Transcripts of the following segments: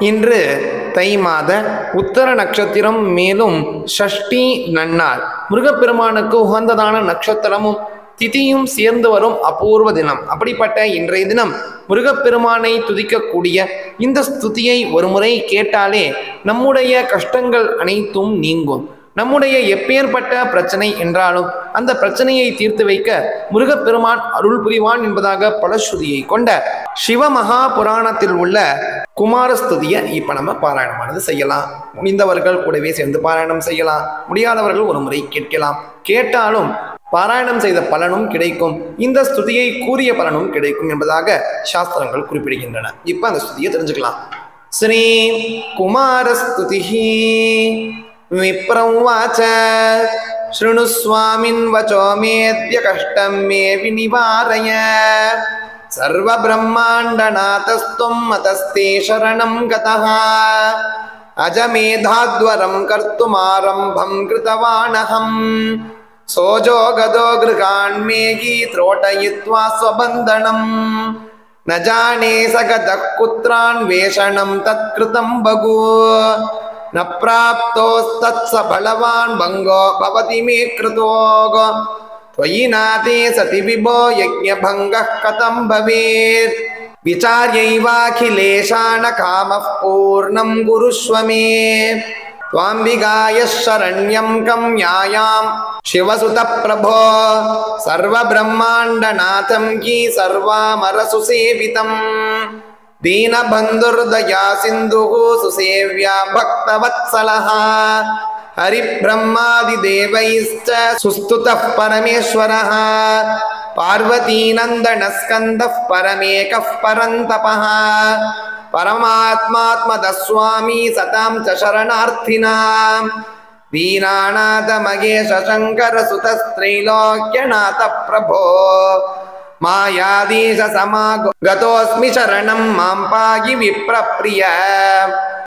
இன்று தை மாத உத்தர நட்சத்திரம், மேலும் ஷஷ்டி நன்னாள். முருகப்பெருமானுக்கு உகந்ததான நட்சத்திரமும் திதியும் சேர்ந்து வரும் அபூர்வ தினம். அப்படிப்பட்ட இன்றைய தினம் முருகப்பெருமானை துதிக்கக்கூடிய இந்த ஸ்துதியை ஒருமுறை கேட்டாலே நம்முடைய கஷ்டங்கள் அனைத்தும் நீங்கும். நம்முடைய எப்பேற்பட்ட பிரச்சனை என்றாலும் அந்த பிரச்சனையை தீர்த்து வைக்க முருகப்பெருமான் அருள் புரிவான் என்பதாக பலஸ்ருதியை கொண்ட சிவமகா புராணத்தில் உள்ள குமாரஸ்துதியை இப்ப நம்ம பாராயணமானது செய்யலாம். முடிந்தவர்கள் கூடவே சேர்ந்து பாராயணம் செய்யலாம், முடியாதவர்கள் ஒரு முறை கேட்கலாம். கேட்டாலும் பாராயணம் செய்த பலனும் கிடைக்கும், இந்த ஸ்துதியை கூறிய பலனும் கிடைக்கும் என்பதாக சாஸ்திரங்கள் குறிப்பிடுகின்றன. இப்ப அந்த ஸ்துதியை தெரிஞ்சுக்கலாம். ஸ்ரீ குமாரஸ்துதிஹி விப்ரவாச்ச ஸ்ருணுஸ்வாமின் வசோ மேத்ய கஷ்டம் மே விநிவாரய சர்வ பிரம்மாண்டநாதஸ்துவம் மதஸ்தே சரணம் கதஹ அஜமேதாத்வரம் கர்த்துமாரம்பம் கிருதவானஹம் சோஜோ கதோ கிருகான்மேகி த்ரோட்டயித்வா ஸ்வபந்தனம் ந ஜானே சகதக் குத்ரான் வேஷணம் தத்கிருதம் பகு ந ப்ராப்தோஸ்தத் சபலவான் பங்கோ பவதி மே கிருதோகோ त्वयि नाते सति विभो यज्ञभङ्गः कथं भवेत् विचार्यैवाखिलेशान कामः पूर्णं कुरुष्व मे त्वाम्बिकायः शरण्यं कं न्यायां शिवसुतः प्रभो सर्वब्रह्माण्डनाथं की सर्वामरसुसेवितं दीनबन्धुर्दया सिन्धुः सुसेव्या भक्तवत्सलः हरिब्रह्मादिदेवैश्च सुस्तुतः परमेश्वरः पार्वतीनन्दनस्कन्दः परमेकः परन्तपः परमात्मात्मदस्वामी सतां च शरणार्थिनां दीनानाथमहेश शङ्करसुतस्त्रैलोक्यनाथ प्रभो मायाधीश समागतोऽस्मि शरणं मां पाहि विप्रप्रिय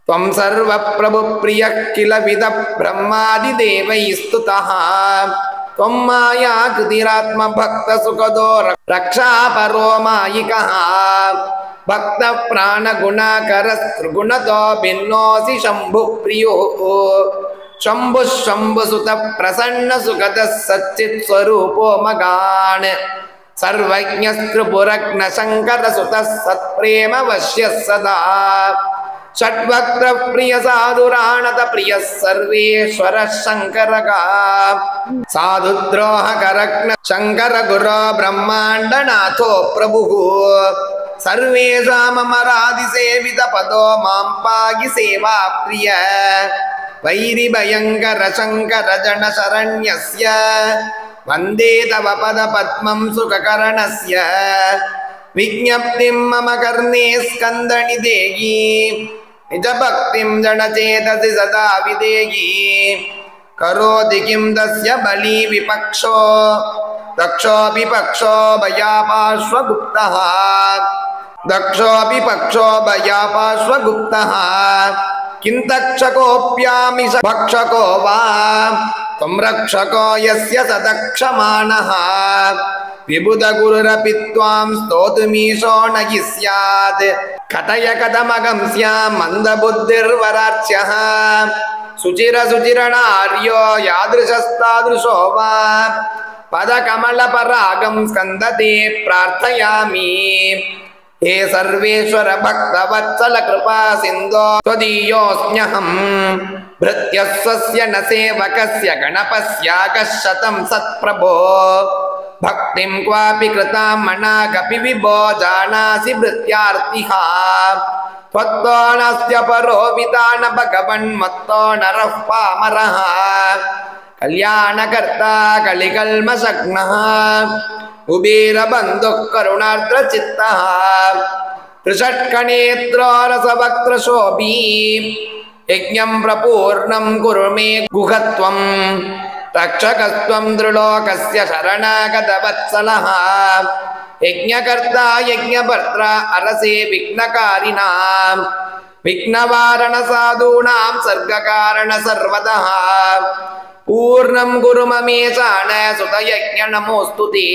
त्वं सर्वप्रभुप्रियः किल विदः ब्रह्मादिदेवैस्तुतः त्वं मायाकृतिरात्मभक्तसुखदो रक्षापरो मायिकः भक्तप्राणगुणाकरस्त्रिगुणतो भिन्नोऽसि शम्भुप्रियोः शम्भुः शम्भुसुतः प्रसन्नसुखदः सच्चित्स्वरूपो मगान् सर्वज्ञस्त्रिपुरग्नशङ्करसुतः सत्प्रेमवश्यः सदा षड्वक्त्रप्रिय साधुराणत प्रियः सर्वेश्वरः शङ्करका साधुद्रोहकरग्न शङ्कर गुरो ब्रह्माण्डनाथो प्रभुः सर्वेषाममरादिसेवितपदो मां पाहि सेवा प्रिय वैरिभयङ्कर शङ्कर जनशरण्यस्य वन्दे तव पदपद्मं सुखकरणस्य विज्ञप्तिं मम कर्णे स्कन्दनिदेयी निजभक्तिं जनचेतसि सदा विदेयी करोति किं तस्य बली विपक्षो दक्षोऽपि पक्षो भयापार्श्वगुप्तः दक्षोऽपि पक्षो भयापार्श्वगुप्तः किं तक्षकोऽप्यामिष भक्षको वा त्वं रक्षको यस्य सदक्षमाणः विबुधगुरुरपि त्वां स्तोतुमीशो न हि स्यात् कथय कथमगं स्यां मन्दबुद्धिर्वरार्च्यः सुचिरसुचिरनार्यो यादृशस्तादृशो वा पदकमलपरागं स्कन्दते प्रार्थयामि हे सर्वेश्वर भक्तवत्सल कृपा सिन्धो त्वदीयोऽस्म्यहं भृत्यस्वस्य न सेवकस्य गणपस्यागः शतं सत्प्रभो भक्तिं क्वापि कृतां मनागपि विभो जानासि भृत्यार्तिः त्वत्तो नास्य परो वितान भगवन्मत्तो नरः पामरः कल्याणकर्ता कलिकल्मषग्नः कुबेरबन्धुः करुणार्द्रचित्तः त्रिषट्कनेत्रो रसवक्त्रशोभी यज्ञं प्रपूर्णं कुरु मे गुहत्वं रक्षकस्त्वं त्रिलोकस्य शरणागतवत्सलः यज्ञकर्ता यज्ञभर्त्रा अरसे विघ्नकारिणां विघ्नवारणसाधूनां सर्गकारण सर्वतः पूर्णं गुरु ममेशान सुतयज्ञ नमोऽस्तु ते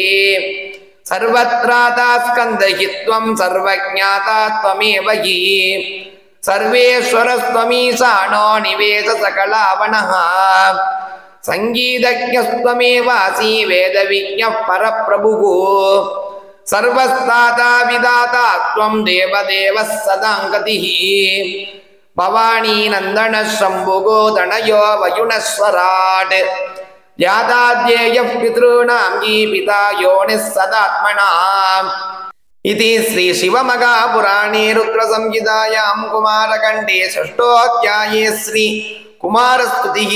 सर्वत्राता स्कन्दहि त्वं सर्वज्ञाता त्वमेव हि सर्वेश्वरस्त्वमीशानो निवेश सकलावनः संगीतज्ञस्त्वमेवासि वेदविज्ञः परप्रभुः सर्वस्ताता विदाता त्वं देवदेवः सदाङ्गतिः भवानी नन्दन शम्भुगो तनयो वयुनस्वराट् यादाद्येयः पितॄणां गीपिता योनिः सदात्मनाम् इति श्री शिवमहापुराणे रुद्रसंहितायां कुमारखण्डे षष्ठोऽध्याये श्री குமாரஸ்துதிः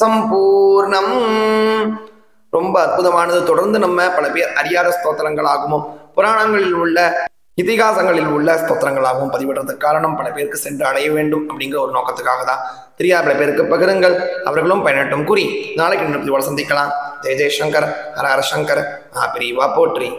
சம்பூர்ணம். ரொம்ப அற்புதமானது. தொடர்ந்து நம்ம பல பேர் அறியாத ஸ்தோத்திரங்களாகவும் புராணங்களில் உள்ள இதிகாசங்களில் உள்ள ஸ்தோத்திரங்களாகவும் பதிவிடுறதுக்கு காரணம் பல பேருக்கு சென்று அடைய வேண்டும் அப்படிங்கிற ஒரு நோக்கத்துக்காக தான். தெரியாத பல பேருக்கு பகிருங்கள், அவர்களும் பயனட்டும் கூறி நாளைக்கு இன்னும் சந்திக்கலாம். ஜெய ஜெயசங்கர், ஹர ஹர சங்கர், மகாபிரிவா போற்றி.